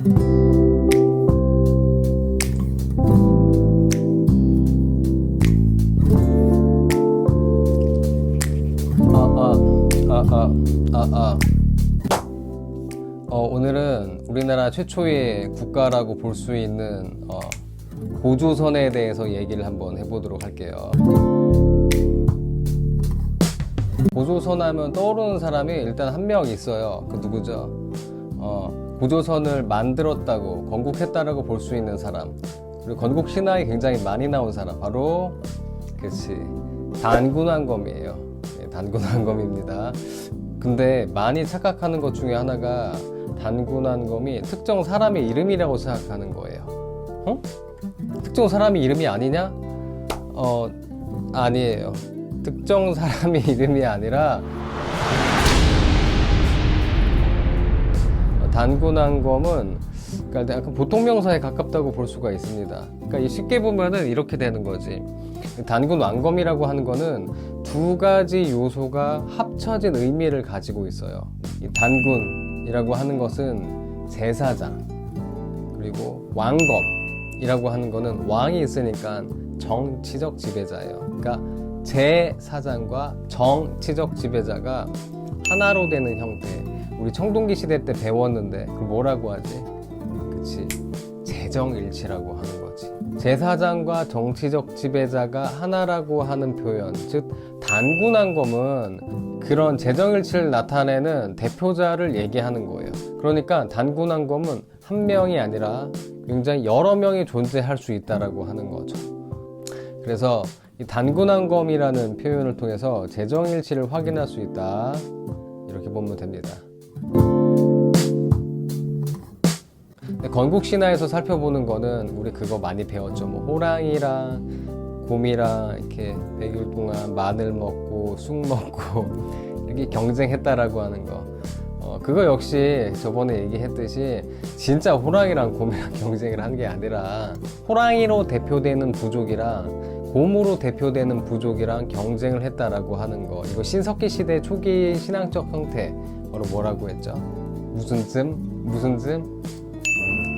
오늘은 우리나라 최초의 국가라고 볼 수 있는 고조선에 대해서 얘기를 한번 해보도록 할게요. 고조선 하면 떠오르는 사람이 일단 한 명 있어요. 그 누구죠? 고조선을 만들었다고, 건국했다라고 볼 수 있는 사람, 그리고 건국 신화에 굉장히 많이 나온 사람, 바로 그치, 단군왕검이에요. 네, 단군왕검입니다. 근데 많이 착각하는 것 중에 하나가 단군왕검이 특정 사람의 이름이라고 생각하는 거예요. 특정 사람의 이름이 아니냐? 아니에요. 특정 사람의 이름이 아니라 단군왕검은 그러니까 약간 보통 명사에 가깝다고 볼 수가 있습니다. 그러니까 쉽게 보면은 이렇게 되는 거지. 단군왕검이라고 하는 거는 두 가지 요소가 합쳐진 의미를 가지고 있어요. 이 단군이라고 하는 것은 제사장, 그리고 왕검이라고 하는 거는 왕이 있으니까 정치적 지배자예요. 그러니까 제사장과 정치적 지배자가 하나로 되는 형태. 우리 청동기 시대 때 배웠는데 그걸 뭐라고 하지? 그치, 재정일치라고 하는 거지. 제사장과 정치적 지배자가 하나라고 하는 표현, 즉 단군왕검은 그런 재정일치를 나타내는 대표자를 얘기하는 거예요. 그러니까 단군왕검은 한 명이 아니라 굉장히 여러 명이 존재할 수 있다라고 하는 거죠. 그래서 이 단군왕검이라는 표현을 통해서 재정일치를 확인할 수 있다, 이렇게 보면 됩니다. 건국 신화에서 살펴보는 거는 우리 그거 많이 배웠죠. 뭐 호랑이랑 곰이랑 이렇게 100일 동안 마늘 먹고 쑥 먹고 이렇게 경쟁했다라고 하는 거. 그거 역시 저번에 얘기했듯이 진짜 호랑이랑 곰이랑 경쟁을 한 게 아니라 호랑이로 대표되는 부족이랑 곰으로 대표되는 부족이랑 경쟁을 했다라고 하는 거. 이거 신석기 시대 초기 신앙적 형태, 바로 뭐라고 했죠? 무슨 즘?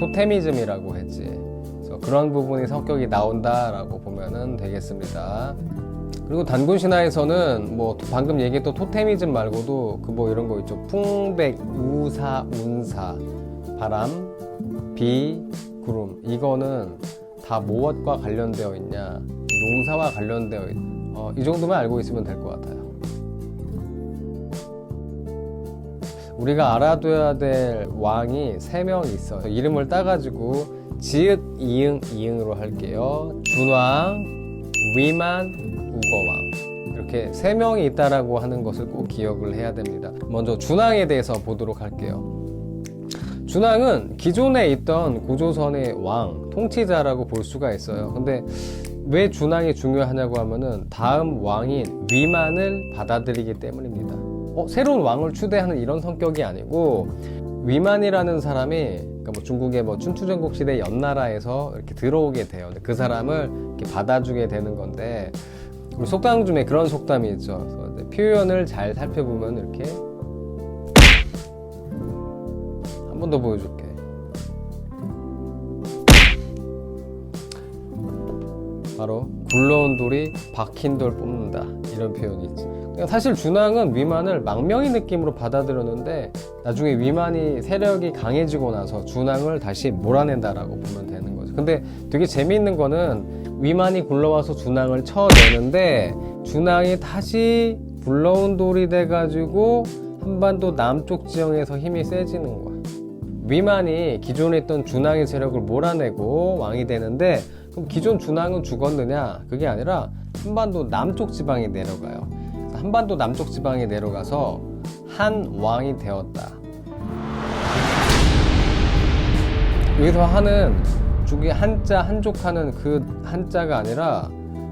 토테미즘이라고 했지. 그래서 그런 부분이 성격이 나온다라고 보면은 되겠습니다. 그리고 단군 신화에서는 뭐 방금 얘기했던 토테미즘 말고도 그 뭐 이런 거 있죠. 풍백, 우사, 운사, 바람, 비, 구름. 이거는 다 무엇과 관련되어 있냐? 농사와 관련되어 있다. 이 정도만 알고 있으면 될 것 같아요. 우리가 알아둬야 될 왕이 3명 있어요. 이름을 따가지고 지읒, 이응, 이응으로 할게요. 준왕, 위만, 우거왕. 이렇게 3명이 있다라고 하는 것을 꼭 기억을 해야 됩니다. 먼저 준왕에 대해서 보도록 할게요. 준왕은 기존에 있던 고조선의 왕, 통치자라고 볼 수가 있어요. 근데 왜 준왕이 중요하냐고 하면은 다음 왕인 위만을 받아들이기 때문입니다. 새로운 왕을 추대하는 이런 성격이 아니고, 위만이라는 사람이 그러니까 뭐 중국의 뭐 춘추전국 시대 연나라에서 이렇게 들어오게 돼요. 그 사람을 이렇게 받아주게 되는 건데, 우리 속담 중에 그런 속담이 있죠. 그래서 표현을 잘 살펴보면 이렇게 한 번 더 보여줄게. 바로 굴러온 돌이 박힌 돌 뽑는다, 이런 표현이 있지. 사실 준왕은 위만을 망명의 느낌으로 받아들였는데 나중에 위만이 세력이 강해지고 나서 준왕을 다시 몰아낸다라고 보면 되는 거죠. 근데 되게 재미있는 거는 위만이 굴러와서 준왕을 쳐내는데 준왕이 다시 굴러온 돌이 돼가지고 한반도 남쪽 지형에서 힘이 세지는 거야. 위만이 기존에 있던 준왕의 세력을 몰아내고 왕이 되는데, 그럼 기존 준왕은 죽었느냐? 그게 아니라 한반도 남쪽 지방에 내려가요. 한반도 남쪽 지방에 내려가서 한 왕이 되었다. 여기서 한은 죽이 한자, 한족하는 그 한자가 아니라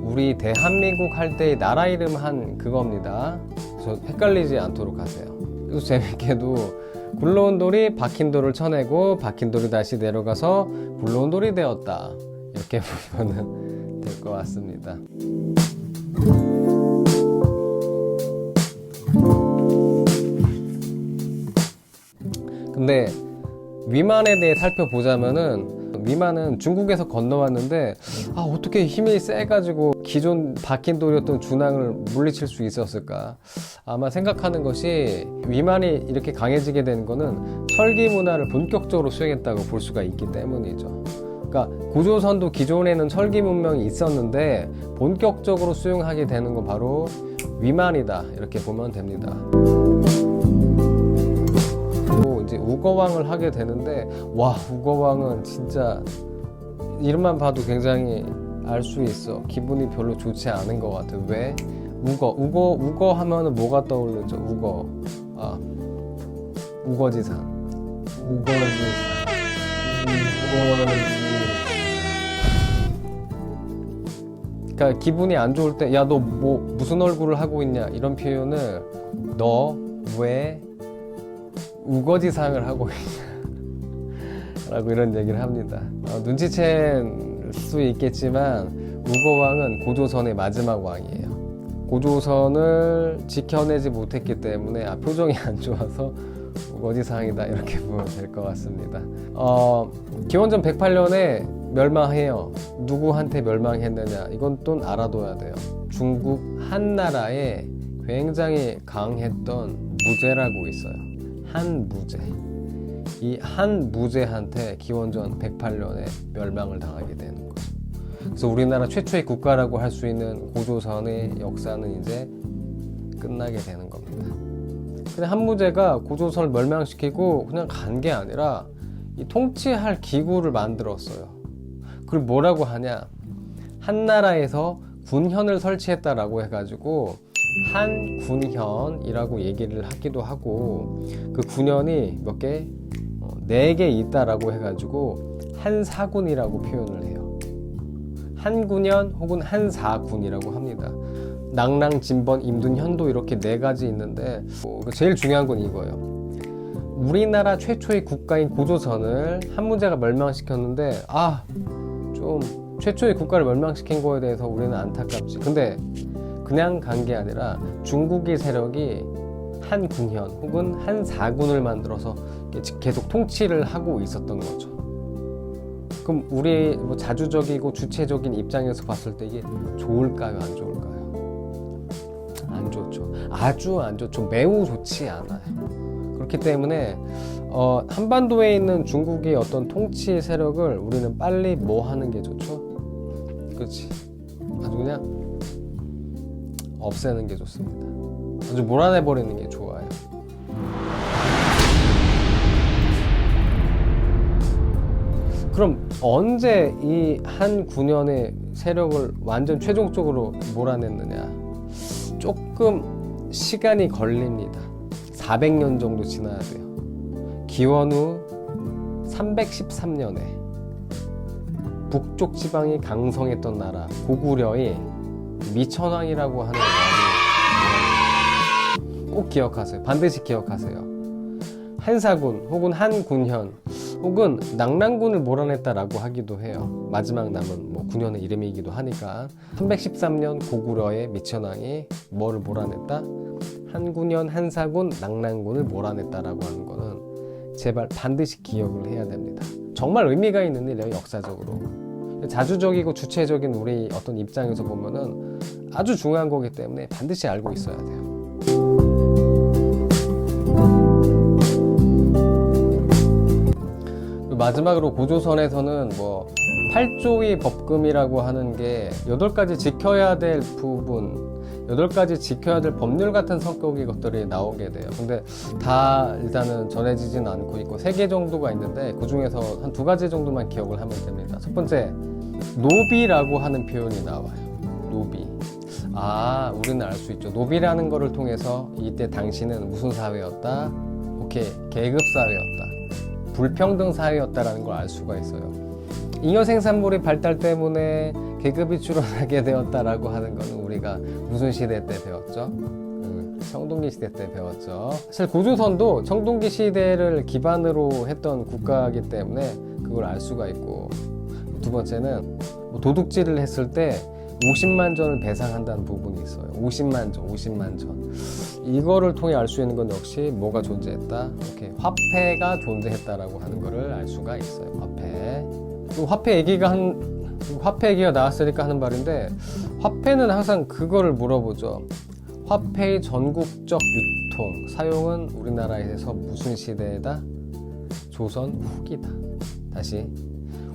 우리 대한민국 할 때의 나라 이름 한 그겁니다. 그래서 헷갈리지 않도록 하세요. 그래서 재밌게도 굴러온 돌이 박힌 돌을 쳐내고 박힌 돌이 다시 내려가서 굴러온 돌이 되었다, 이렇게 보면 될 것 같습니다. 근데 위만에 대해 살펴보자면은 위만은 중국에서 건너왔는데 어떻게 힘이 세가지고 기존 박힌 돌이었던 준왕을 물리칠 수 있었을까. 아마 생각하는 것이 위만이 이렇게 강해지게 된 거는 설기 문화를 본격적으로 수행했다고 볼 수가 있기 때문이죠. 그러니까 고조선도 기존에는 설기 문명이 있었는데 본격적으로 수용하게 되는 건 바로 위만이다, 이렇게 보면 됩니다. 이제 우거왕을 하게 되는데, 와, 우거왕은 진짜 이름만 봐도 굉장히 알 수 있어. 기분이 별로 좋지 않은 것 같아. 왜? 우거 하면은 뭐가 떠오르죠? 우거지상. 그러니까 기분이 안 좋을 때, 야, 너 뭐 무슨 얼굴을 하고 있냐, 이런 표현을 너 왜 우거지상을 하고 있냐 라고 이런 얘기를 합니다. 눈치챌 수 있겠지만 우거왕은 고조선의 마지막 왕이에요. 고조선을 지켜내지 못했기 때문에 표정이 안 좋아서 우거지상이다, 이렇게 보면 될 것 같습니다. 기원전 108년에 멸망해요. 누구한테 멸망했느냐, 이건 또 알아둬야 돼요. 중국 한나라에 굉장히 강했던 무제라고 있어요. 한무제. 이 한무제한테 기원전 108년에 멸망을 당하게 되는 거죠. 그래서 우리나라 최초의 국가라고 할 수 있는 고조선의 역사는 이제 끝나게 되는 겁니다. 근데 한무제가 고조선을 멸망시키고 그냥 간 게 아니라 이 통치할 기구를 만들었어요. 그리고 뭐라고 하냐, 한나라에서 군현을 설치했다라고 해가지고 한군현이라고 얘기를 하기도 하고, 그 군현이 몇 개? 4개 있다라고 해가지고 한사군이라고 표현을 해요. 한군현 혹은 한사군이라고 합니다. 낭랑, 진번, 임둔, 현도 이렇게 4가지 있는데 제일 중요한 건 이거예요. 우리나라 최초의 국가인 고조선을 한무제가 멸망시켰는데 좀 최초의 국가를 멸망시킨 거에 대해서 우리는 안타깝지. 근데 그냥 간 게 아니라 중국의 세력이 한군현 혹은 한사군을 만들어서 계속 통치를 하고 있었던 거죠. 그럼 우리 자주적이고 주체적인 입장에서 봤을 때 이게 좋을까요, 안 좋을까요? 안 좋죠. 아주 안 좋죠. 매우 좋지 않아요. 그렇기 때문에 한반도에 있는 중국의 어떤 통치 세력을 우리는 빨리 뭐 하는 게 좋죠? 그렇지. 아주 그냥 없애는 게 좋습니다. 아주 몰아내버리는 게 좋아요. 그럼 언제 이 한 군현의 세력을 완전 최종적으로 몰아냈느냐? 조금 시간이 걸립니다. 400년 정도 지나야 돼요. 기원후 313년에 북쪽 지방이 강성했던 나라 고구려의 미천왕이라고 하는 왕이, 꼭 기억하세요. 반드시 기억하세요. 한사군 혹은 한군현 혹은 낭랑군을 몰아냈다라고 하기도 해요. 마지막 남은 군현의 이름이기도 하니까. 313년 고구려의 미천왕이 뭐를 몰아냈다? 한군현, 한사군, 낭랑군을 몰아냈다라고 하는 거는 제발 반드시 기억을 해야 됩니다. 정말 의미가 있는 일이에요, 역사적으로. 자주적이고 주체적인 우리 어떤 입장에서 보면은 아주 중요한 거기 때문에 반드시 알고 있어야 돼요. 마지막으로 고조선에서는 8조의 법금이라고 하는 게 8가지 지켜야 될 부분, 8가지 지켜야 될 법률 같은 성격의 것들이 나오게 돼요. 근데 다 일단은 전해지진 않고 있고 3개 정도가 있는데 그 중에서 한 2가지 정도만 기억을 하면 됩니다. 첫 번째, 노비라고 하는 표현이 나와요. 노비. 우리는 알 수 있죠. 노비라는 거를 통해서 이때 당시는 무슨 사회였다? 오케이, 계급 사회였다. 불평등 사회였다라는 걸 알 수가 있어요. 잉여 생산물의 발달 때문에 계급이 줄어들게 되었다라고 하는 거는 우리가 무슨 시대 때 배웠죠? 청동기 시대 때 배웠죠. 사실 고조선도 청동기 시대를 기반으로 했던 국가이기 때문에 그걸 알 수가 있고, 2번째는 도둑질을 했을 때 50만 전을 배상한다는 부분이 있어요. 50만 전. 이거를 통해 알 수 있는 건 역시 뭐가 존재했다? 이렇게 화폐가 존재했다라고 하는 거를 알 수가 있어요. 화폐. 또 화폐 얘기가 나왔으니까 하는 말인데, 화폐는 항상 그거를 물어보죠. 화폐의 전국적 유통, 사용은 우리나라에서 무슨 시대에다? 조선 후기다. 다시.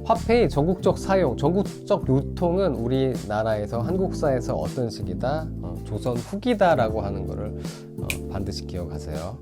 화폐의 전국적 사용, 전국적 유통은 우리나라에서, 한국사에서 어떤 시기다? 조선 후기다 라고 하는 거를 반드시 기억하세요.